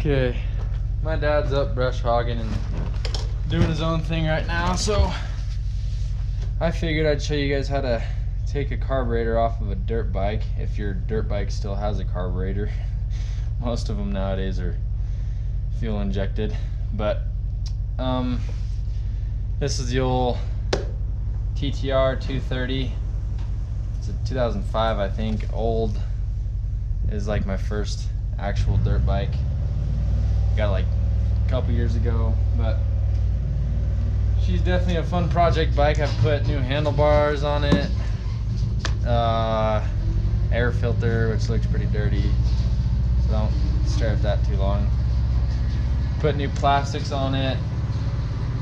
Okay, my dad's up brush hogging and doing his own thing right now, so I figured I'd show you guys how to take a carburetor off of a dirt bike, if your dirt bike still has a carburetor. Most of them nowadays are fuel injected, but this is the old TTR 230. It's a 2005, I think. Old is like my first actual dirt bike. Got it like a couple years ago, but she's definitely a fun project bike. I've put new handlebars on it, air filter, which looks pretty dirty, so don't stare at that too long. Put new plastics on it,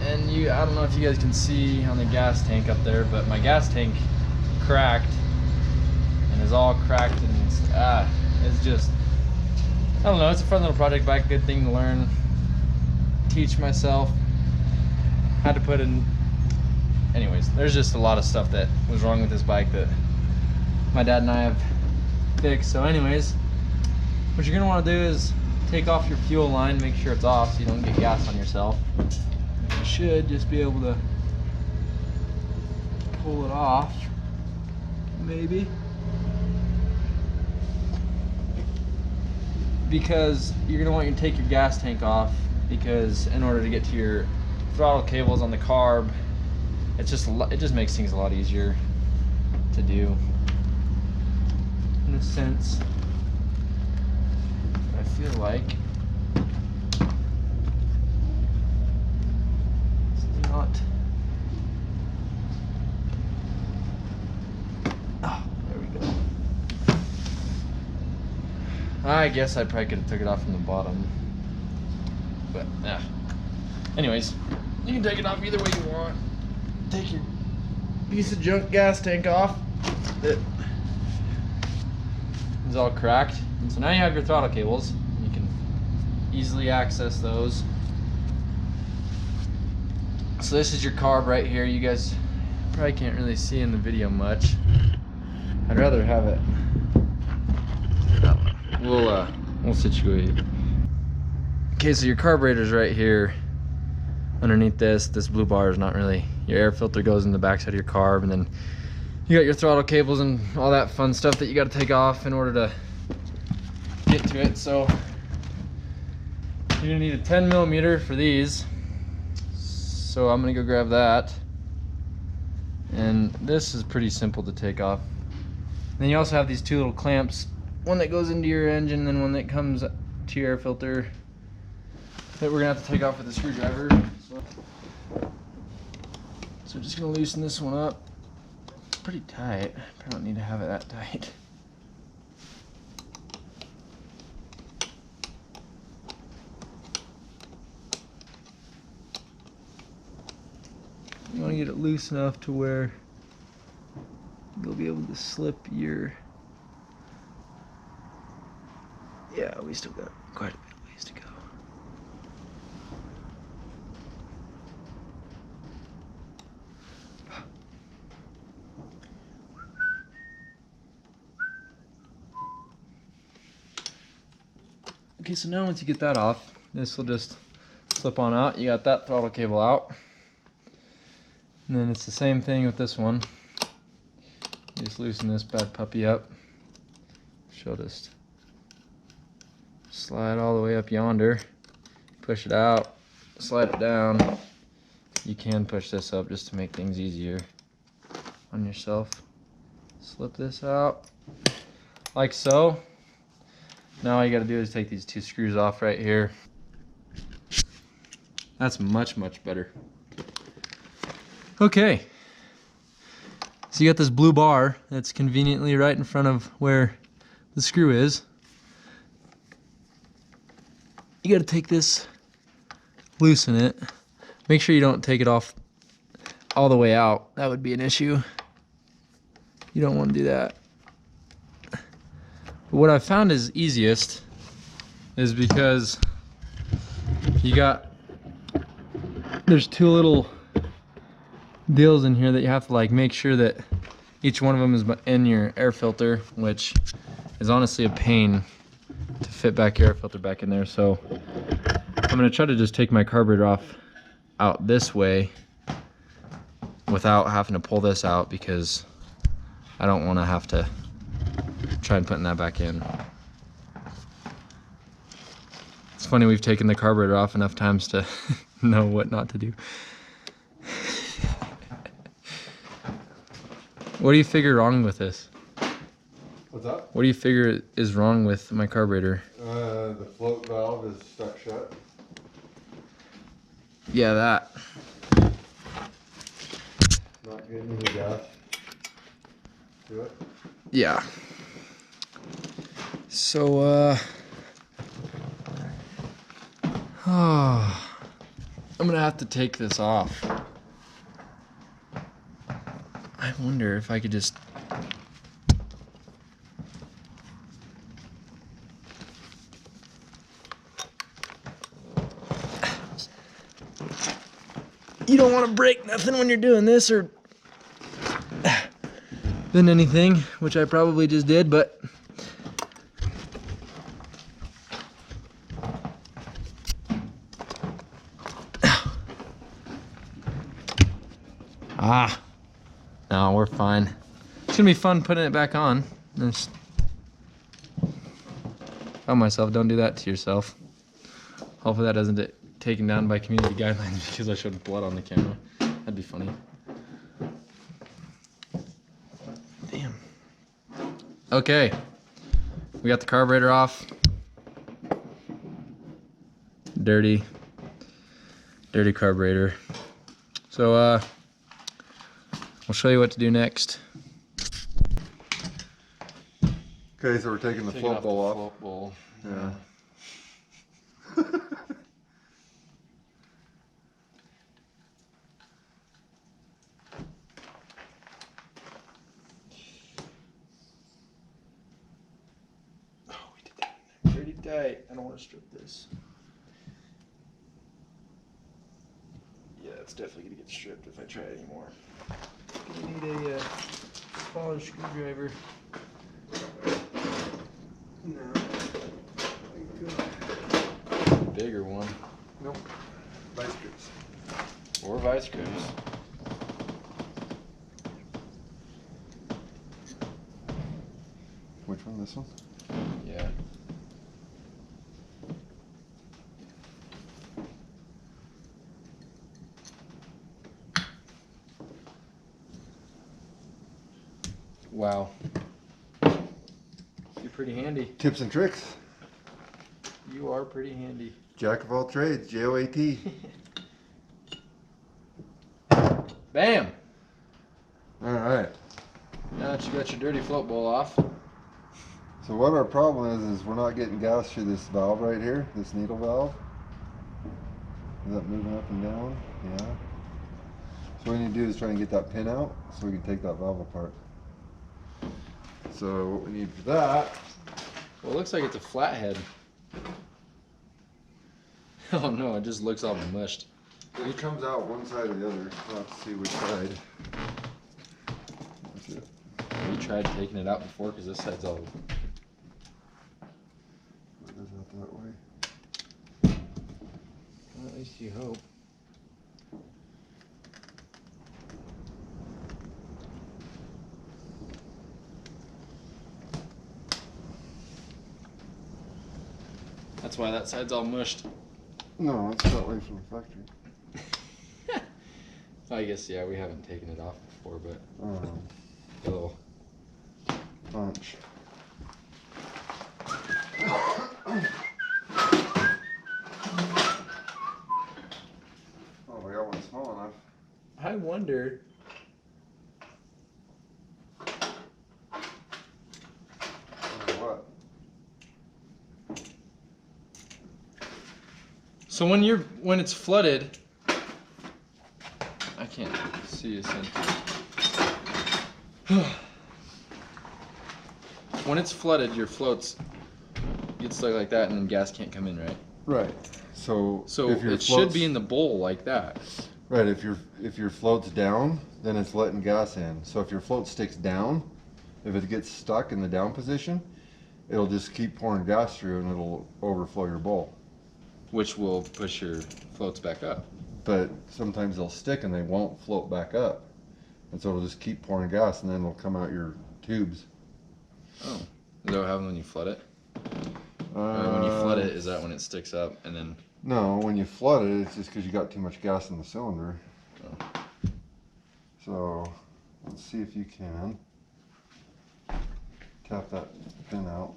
and I don't know if you guys can see on the gas tank up there, but my gas tank cracked and is all cracked, and it's just, I don't know, it's a fun little project bike, good thing to learn, teach myself how to put in. Anyways, there's just a lot of stuff that was wrong with this bike that my dad and I have fixed. So anyways, what you're gonna want to do is take off your fuel line, make sure it's off so you don't get gas on yourself. You should just be able to pull it off, maybe. Because you're gonna want to take your gas tank off, because in order to get to your throttle cables on the carb, it just makes things a lot easier to do, in a sense. I feel like this is not. Oh, there we go. I guess I probably could have took it off from the bottom, but yeah. Anyways, you can take it off either way you want. Take your piece of junk gas tank off. It is all cracked. And so now you have your throttle cables. You can easily access those. So this is your carb right here. You guys probably can't really see in the video much. I'd rather have it. We'll situate. Okay, so your carburetor's right here. Underneath this blue bar is not really, your air filter goes in the backside of your carb, and then you got your throttle cables and all that fun stuff that you got to take off in order to get to it. So you're gonna need a 10 millimeter for these. So I'm gonna go grab that. And this is pretty simple to take off. And then you also have these two little clamps, one that goes into your engine and then one that comes to your air filter, that we're gonna have to take off with a screwdriver. So just gonna loosen this one up. It's pretty tight. I don't need to have it that tight. You wanna get it loose enough to where you'll be able to slip your, yeah, we still got quite a bit of ways to go. Okay, so now once you get that off, this will just slip on out. You got that throttle cable out. And then it's the same thing with this one. You just loosen this bad puppy up. She'll just slide all the way up yonder. Push it out, slide it down. You can push this up just to make things easier on yourself. Slip this out, like so. Now all you gotta do is take these two screws off right here. That's much, much better. Okay. So you got this blue bar that's conveniently right in front of where the screw is. You gotta take this, loosen it. Make sure you don't take it off all the way out. That would be an issue. You don't want to do that. But what I found is easiest is because there's two little deals in here that you have to like make sure that each one of them is in your air filter, which is honestly a pain to fit back your air filter back in there. So I'm gonna try to just take my carburetor off out this way without having to pull this out, because I don't want to have to try and put that back in. It's funny, we've taken the carburetor off enough times to know what not to do. What do you figure wrong with this? What's up? What do you figure is wrong with my carburetor? The float valve is stuck shut. Yeah, that. Not getting any gas to it. Yeah. So, I'm gonna have to take this off. I wonder if I could just... You don't want to break nothing when you're doing this, or than anything, which I probably just did, but no, we're fine. It's gonna be fun putting it back on. Just tell myself, don't do that to yourself. Hopefully that doesn't get taken down by community guidelines because I showed blood on the camera. That'd be funny. Damn. Okay, we got the carburetor off. Dirty carburetor. So I'll show you what to do next. Okay, so we're taking the float bowl off. Float bowl. Yeah. Oh, we did that in there pretty tight. I don't want to strip this. Yeah, it's definitely gonna get stripped if I try it anymore. Gonna need a smaller screwdriver. No. Bigger one. Nope. Vice grips. Or vice grips. Which one? This one? Yeah. Wow. You're pretty handy. Tips and tricks. You are pretty handy. Jack of all trades. J.O.A.T. Bam! All right. Now that you got your dirty float bowl off. So what our problem is we're not getting gas through this valve right here, this needle valve. Is that moving up and down? Yeah. So what we need to do is try and get that pin out so we can take that valve apart. So what we need for that... Well, it looks like it's a flathead. Oh no, it just looks all mushed. It comes out one side or the other. We'll have to see which side. That's it. You tried taking it out before, because this side's all... It goes out that way. Well, at least you hope. That's why that side's all mushed. No, it's that way from the factory. I guess, yeah, we haven't taken it off before, but a little Punch. Oh, we got one small enough. I wonder. What? So when it's flooded, I can't see a sentence. When it's flooded, your floats get stuck like that, and then gas can't come in, right? Right. So if your it should be in the bowl like that. Right. If your float's down, then it's letting gas in. So if your float sticks down, if it gets stuck in the down position, it'll just keep pouring gas through, and it'll overflow your bowl. which will push your floats back up. But sometimes they'll stick and they won't float back up. And so it'll just keep pouring gas and then it'll come out your tubes. Oh. Is that what happens when you flood it? When you flood it, is that when it sticks up and then... No, when you flood it, it's just because you got too much gas in the cylinder. Oh. So, let's see if you can tap that pin out.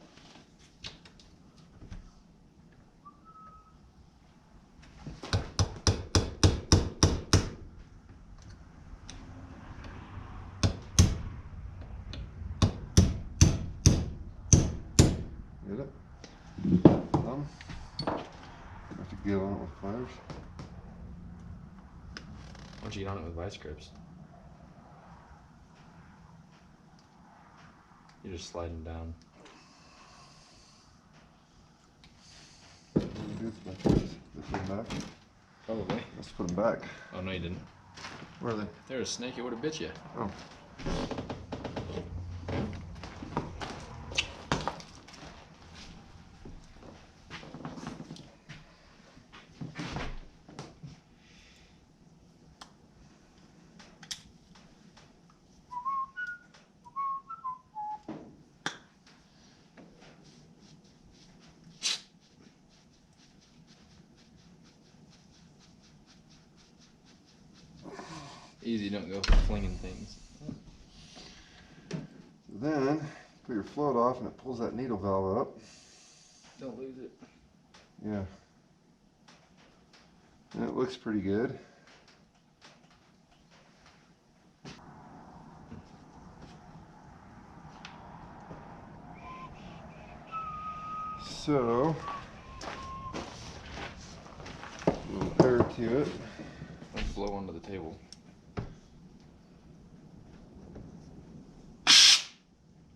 Get it? Have to get on it with pliers. Why don't you get on it with vice grips? You're just sliding down. What do we do with the pliers? Let's put them back. Probably. Let's put them back. Oh, no, you didn't. Where are they? If there was a snake, it would have bit you. Oh. Easy, don't go flinging things. Then, put your float off and it pulls that needle valve up. Don't lose it. Yeah. And it looks pretty good. So, a little air to it. Let's blow onto the table.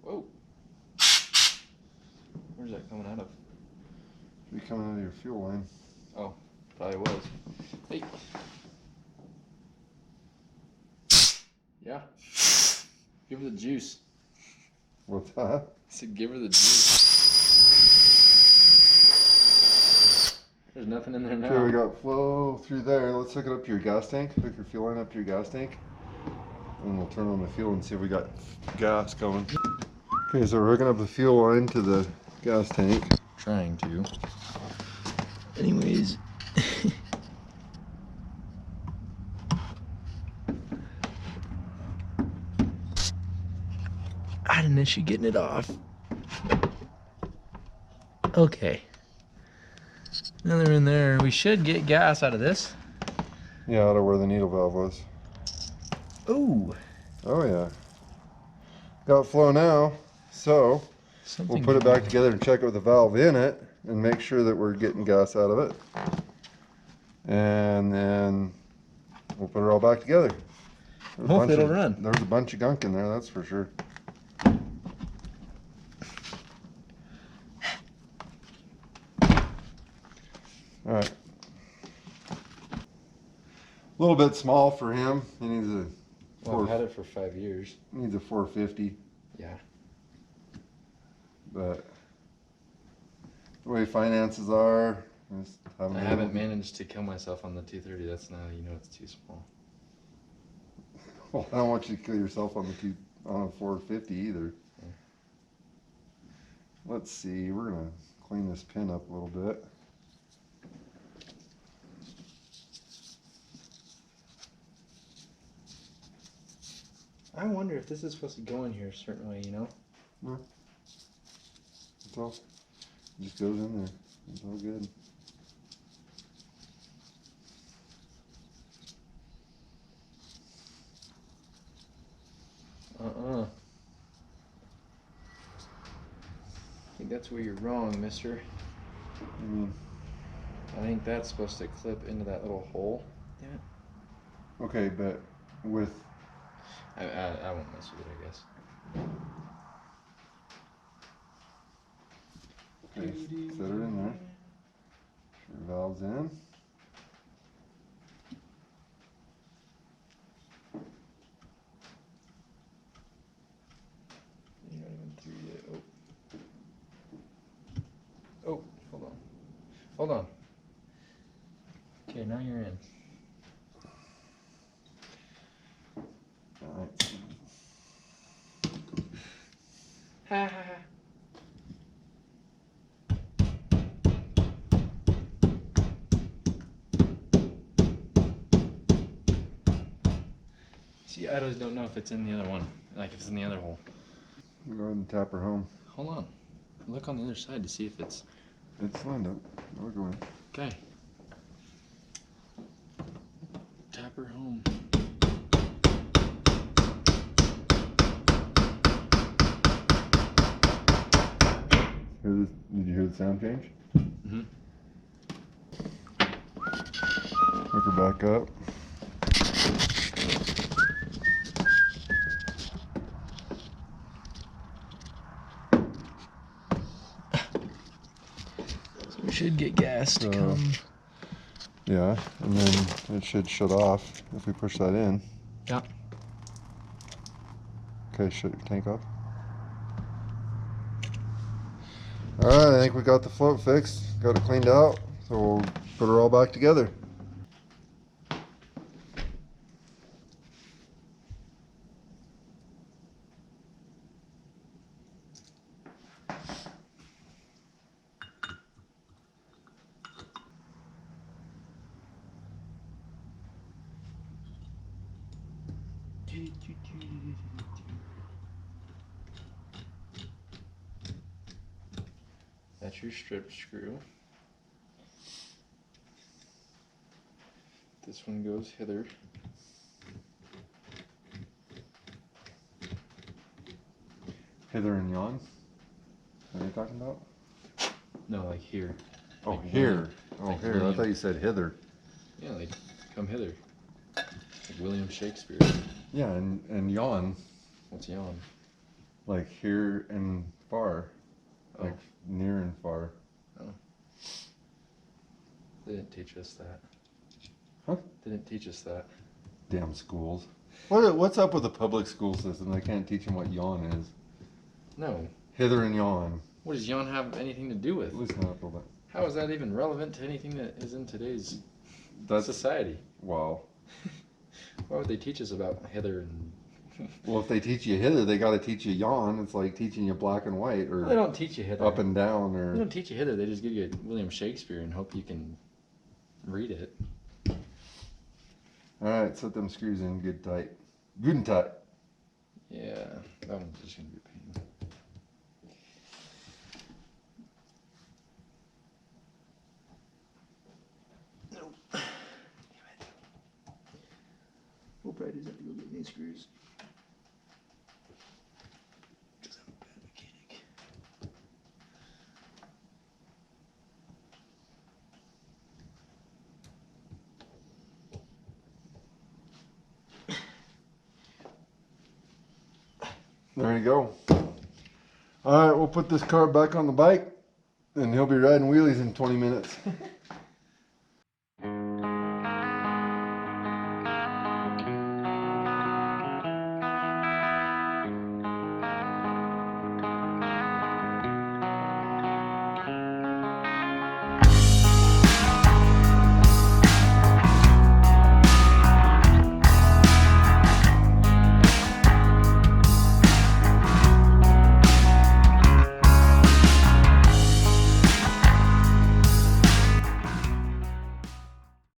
Whoa. Where's that coming out of? Should be coming out of your fuel line. Oh, probably was. Hey. Yeah. Give her the juice. What's that? I said give her the juice. There's nothing in there now. Okay, we got flow through there. Let's hook it up to your gas tank. Hook your fuel line up to your gas tank. And we'll turn on the fuel and see if we got gas going. Okay, so we're hooking up the fuel line to the gas tank. Trying to. Anyways. I had an issue getting it off. Okay. Now they're in there. We should get gas out of this. Yeah, out of where the needle valve was. Oh. Oh yeah. Got flow now. So we'll put it back together and check it with the valve in it and make sure that we're getting gas out of it. And then we'll put it all back together. Hopefully it'll run. There's a bunch of gunk in there, that's for sure. All right. A little bit small for him. He needs a. Well, I've had it for 5 years. Needs a 450. Yeah. But the way finances are, I haven't managed to kill myself on the 230. That's now, you know, it's too small. Well, I don't want you to kill yourself on a 450 either. Yeah. Let's see. We're gonna clean this pin up a little bit. I wonder if this is supposed to go in here a certain way, you know? No. It's all. It just goes in there. It's all good. I think that's where you're wrong, mister. I think that's supposed to clip into that little hole. Damn it. Okay, but with... I won't mess with it, I guess. Okay, set it in there. Your valve's in. You're not even through yet. Oh. Oh, hold on. Hold on. now you're in. Alright. Ha ha ha. See, I just don't know if it's in the other one. Like if it's in the other hole. We'll go ahead and tap her home. Hold on. Look on the other side to see if it's... It's lined up. We're going. Okay. Tap her home. Did you hear the sound change? Mm-hmm. Hook her back up. So we should get gas to come. Yeah, and then it should shut off if we push that in. Yeah. Okay, shut your tank off. Alright, I think we got the float fixed. Got it cleaned out. So we'll put her all back together. That's your strip screw. This one goes hither. Hither and yon? What are you talking about? No, like here. Oh, Like here. William. Oh, Like here. William. I thought you said hither. Yeah, like come hither. Like William Shakespeare. Yeah, and yon. What's yawn? Like here and far. Oh. Like near and far. They didn't teach us that. Huh? They didn't teach us that. Damn schools. What's up with the public school system? They can't teach them what yawn is. No. Hither and yon. What does yawn have anything to do with? Listen up a little bit. How is that even relevant to anything that is in today's That's society? wow. Why would they teach us about hither and... Well, if they teach you hither, they got to teach you yawn. It's like teaching you black and white, or Well, they don't teach you hither. up and down, They or don't teach you hither. They just give you William Shakespeare and hope you can read it. all right. Set them screws in good tight, good and tight. Yeah, that one's just gonna be a pain. Nope. Damn it. We'll probably just have to go get these screws. Because I'm a bad mechanic. There you go. All right, we'll put this car back on the bike, and he'll be riding wheelies in 20 minutes.